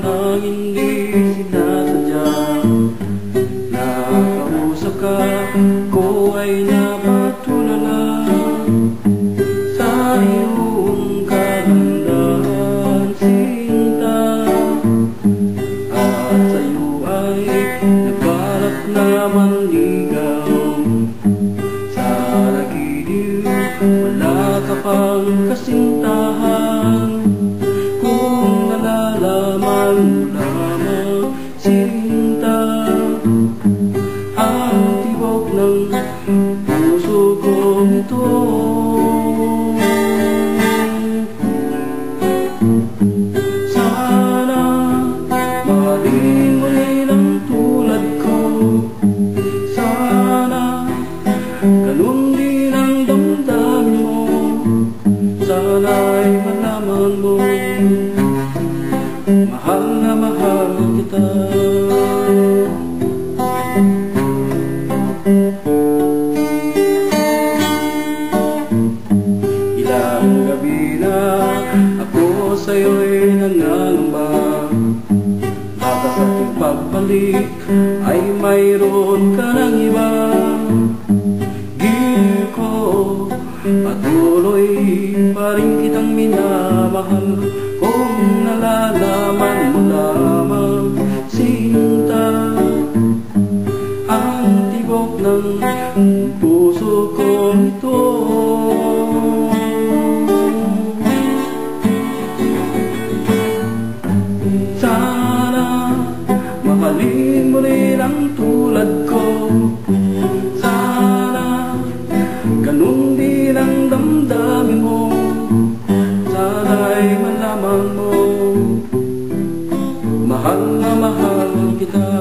nang hindi sinasadya. Nakausap ka, ko ay napatulala sa iyong kagandahan, sinta. At sa iyo ay nagbalak na manligaw. Sa nagiliw, wala ka pang kasintahan. Kung nalalaman mo lamang, sinta, ang tibok ng puso kong ito. Sana mahalin mo rin ang tulad ko. Sana ganun din ang damdamin mo. Sana'y malaman mo, mahal na mahal kita. Ilang gabi na ako sa'yo'y nangangamba. Baka sa ating pagbalik ay mayroon ka ng iba. Giliw ko, patuloy pa rin kitang minamahal. Kung nalalaman mo lamang, sinta, ang tibok ng puso ko ito. Sana mahalin mo rin ang tulad ko. Sana ganun din ang damdamin mo. Sana'y malaman mo, mahal na mahal kita.